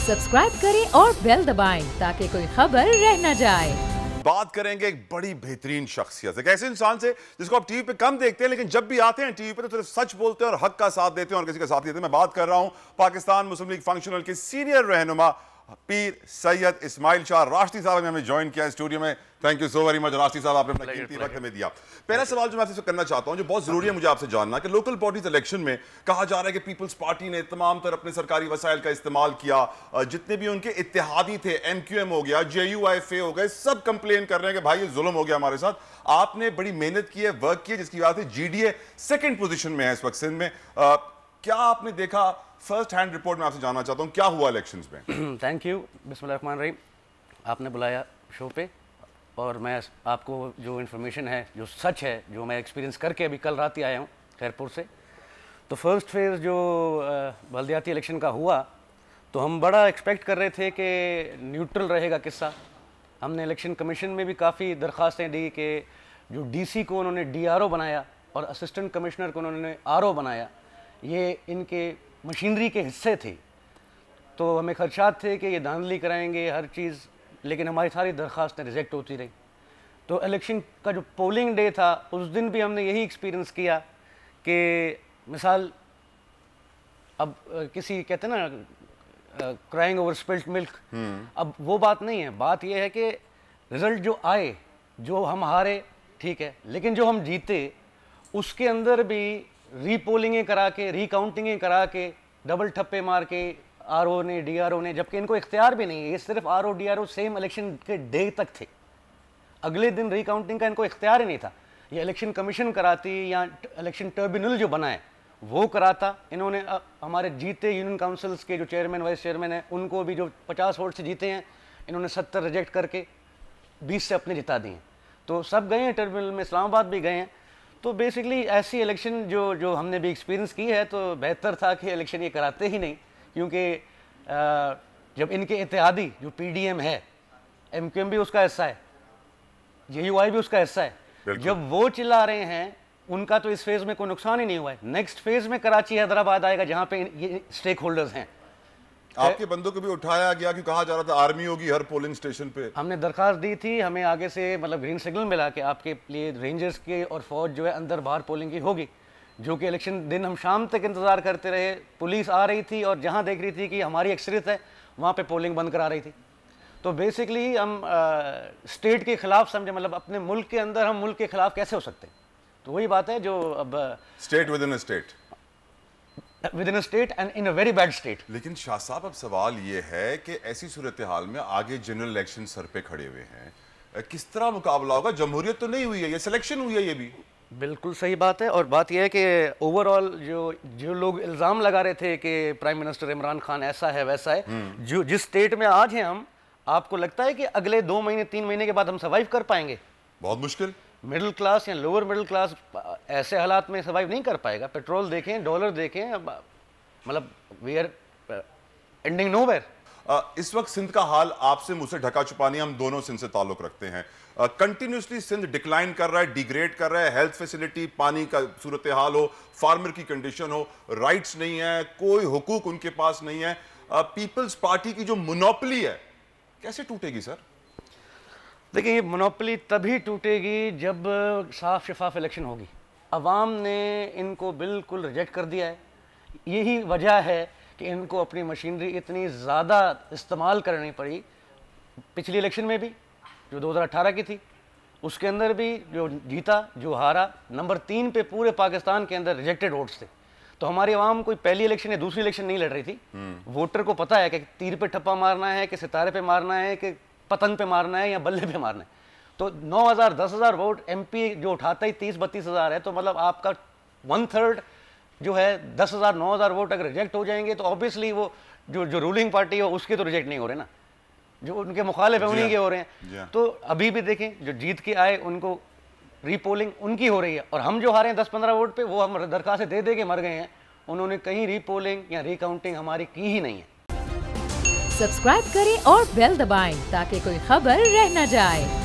Subscribe करें और bell दबाएं ताकि कोई खबर रह न जाए। बात करेंगे एक बड़ी बेहतरीन शख्सियत, एक ऐसे इंसान से जिसको आप टीवी पे कम देखते हैं, लेकिन जब भी आते हैं टीवी पे तो सिर्फ सच बोलते हैं और हक का साथ देते हैं और किसी का साथ देते हैं। मैं बात कर रहा हूं पाकिस्तान मुस्लिम लीग फंक्शनल के सीनियर रहनुमा पीर सैयद इस्माइल शाह राष्ट्रीय साहब ने हमें ज्वाइन किया स्टूडियो में। Thank you so very much राष्ट्रीय साहब, आपने अपना कीमती वक्त हमें दिया। पहला सवाल जो मैं आपसे करना चाहता हूं, जो बहुत जरूरी है मुझे आपसे जानना, कि लोकल बॉडीज इलेक्शन में कहा जा रहा है कि पीपल्स पार्टी ने तमाम तरह अपने सरकारी वसाइल का इस्तेमाल किया, जितने भी उनके इत्तेहादी थे, एमक्यूएम हो गया, JUIFA हो गए, सब कंप्लेन कर रहे हैं कि भाई ये जुल्म हो गया हमारे साथ। आपने बड़ी मेहनत की है, वर्क की है, जिसकी बात है GDA सेकंड पोजीशन में है इस वक्त सिंध में। क्या आपने देखा? फर्स्ट हैंड रिपोर्ट में आपसे जानना चाहता हूं, क्या हुआ इलेक्शंस में? थैंक यू, बिस्मिल्लाहिर्रहमानिर्रहीम। आपने बुलाया शो पे और मैं आपको जो इन्फॉर्मेशन है, जो सच है, जो मैं एक्सपीरियंस करके अभी कल रात ही आया हूँ खैरपुर से। तो फर्स्ट फेज़ जो बल्दियाती इलेक्शन का हुआ तो हम बड़ा एक्सपेक्ट कर रहे थे कि न्यूट्रल रहेगा किस्सा। हमने इलेक्शन कमीशन में भी काफ़ी दरख्वास्तें दी कि जो DC को उन्होंने DRO बनाया और असिस्टेंट कमिश्नर को उन्होंने RO बनाया, ये इनके मशीनरी के हिस्से थे। तो हमें खदशात थे कि ये धांधली कराएंगे हर चीज़, लेकिन हमारी सारी दरख्वास्तें रिजेक्ट होती रही। तो इलेक्शन का जो पोलिंग डे था उस दिन भी हमने यही एक्सपीरियंस किया कि मिसाल अब किसी कहते हैं ना क्राइंग ओवर स्पिल्ट मिल्क, अब वो बात नहीं है। बात ये है कि रिज़ल्ट जो आए, जो हम हारे ठीक है, लेकिन जो हम जीते उसके अंदर भी रीपोलिंगें करा के, रीकाउंटिंगें करा के, डबल ठप्पे मार के RO ने DRO ने, जबकि इनको इख्तियार भी नहीं है। ये सिर्फ RO DRO सेम इलेक्शन के डे तक थे, अगले दिन रीकाउंटिंग का इनको इख्तियार ही नहीं था। ये इलेक्शन कमीशन कराती या इलेक्शन ट्रिब्यूनल जो बना है वो कराता। इन्होंने हमारे जीते यूनियन काउंसिल्स के जो चेयरमैन वाइस चेयरमैन हैं उनको भी, जो 50 वोट से जीते हैं, इन्होंने 70 रिजेक्ट करके 20 से अपने जिता दिए। तो सब गए हैं ट्रिब्यूनल में, इस्लामाबाद भी गए हैं। तो बेसिकली ऐसी इलेक्शन जो हमने भी एक्सपीरियंस की है, तो बेहतर था कि इलेक्शन ये कराते ही नहीं, क्योंकि जब इनके इत्तेहादी जो PDM है, MQM भी उसका हिस्सा है, JUI भी उसका हिस्सा है, जब वो चिल्ला रहे हैं उनका तो इस फेज़ में कोई नुकसान ही नहीं हुआ है। नेक्स्ट फेज़ में कराची हैदराबाद आएगा जहाँ पे ये स्टेक होल्डर्स हैं। आपके बंदों को भी उठाया गया कि कहा जा रहा था आर्मी होगी हर पोलिंग स्टेशन पे। हमने दरखास्त दी थी, हमें आगे से मतलब ग्रीन सिग्नल मिला कि आपके लिए रेंजर्स के और फौज जो है अंदर बाहर पोलिंग की होगी, जो कि इलेक्शन दिन हम शाम तक इंतज़ार करते रहे। पुलिस आ रही थी और जहाँ देख रही थी कि हमारी अक्सरियत है वहाँ पे पोलिंग बंद करा रही थी। तो बेसिकली हम स्टेट के ख़िलाफ़ समझे, मतलब अपने मुल्क के अंदर हम मुल्क के ख़िलाफ़ कैसे हो सकते हैं। तो वही बात है जो अब state with in a state, with in a state and in a very bad state. लेकिन शाह साहब अब सवाल ये है कि ऐसी सूरत हाल में आगे जनरल इलेक्शन सर पे खड़े हुए हैं, किस तरह मुकाबला होगा? जमहूरियत तो नहीं हुई है, ये सिलेक्शन हुई है। ये भी बिल्कुल सही बात है। और बात यह है कि ओवरऑल जो लोग इल्ज़ाम लगा रहे थे कि प्राइम मिनिस्टर इमरान खान ऐसा है वैसा है, जो जिस स्टेट में आज हैं हम, आपको लगता है कि अगले 2 महीने 3 महीने के बाद हम सर्वाइव कर पाएंगे? बहुत मुश्किल। मिडिल क्लास या लोअर मिडिल क्लास ऐसे हालात में सर्वाइव नहीं कर पाएगा। पेट्रोल देखें, डॉलर देखें, मतलब वी आर एंडिंग नोवेयर। इस वक्त सिंध का हाल आपसे मुझसे ढका छुपा नहीं, हम दोनों सिंध से ताल्लुक रखते हैं। कंटिन्यूसली सिंध डिक्लाइन कर रहा है, डिग्रेड कर रहा है। हेल्थ फैसिलिटी, पानी का सूरत हाल हो, फार्मर की कंडीशन हो, राइट्स नहीं है, कोई हुकूक उनके पास नहीं है। पीपल्स पार्टी की जो मोनोपोली है कैसे टूटेगी सर? देखिए, ये मोनोपोली तभी टूटेगी जब साफ शफाफ इलेक्शन होगी। अवाम ने इनको बिल्कुल रिजेक्ट कर दिया है। यही वजह है कि इनको अपनी मशीनरी इतनी ज़्यादा इस्तेमाल करनी पड़ी। पिछली इलेक्शन में भी जो 2018 की थी, उसके अंदर भी जो जीता जो हारा, नंबर 3 पे पूरे पाकिस्तान के अंदर रिजेक्टेड वोट्स थे। तो हमारी आवाम कोई पहली इलेक्शन या दूसरी इलेक्शन नहीं लड़ रही थी। वोटर को पता है कि तीर पे ठप्पा मारना है, कि सितारे पे मारना है, कि पतंग पे मारना है या बल्ले पे मारना है। तो 9,000 10,000 वोट MP जो उठाता ही 30-32 हज़ार है, तो मतलब आपका 1/3 जो है 10,000 9,000 वोट अगर रिजेक्ट हो जाएंगे तो ऑब्वियसली वो जो रूलिंग पार्टी है उसके तो रिजेक्ट नहीं हो रहे ना, जो उनके मुखालिफ है उन्हीं के हो रहे हैं। तो अभी भी देखें, जो जीत के आए उनको रीपोलिंग उनकी हो रही है, और हम जो हारे हैं 10-15 वोट पे, वो हम दरखास्तें दे के मर गए हैं। उन्होंने कहीं रीपोलिंग या रीकाउंटिंग हमारी की ही नहीं है। सब्सक्राइब करें और बेल दबाएं ताकि कोई खबर रह न जाए।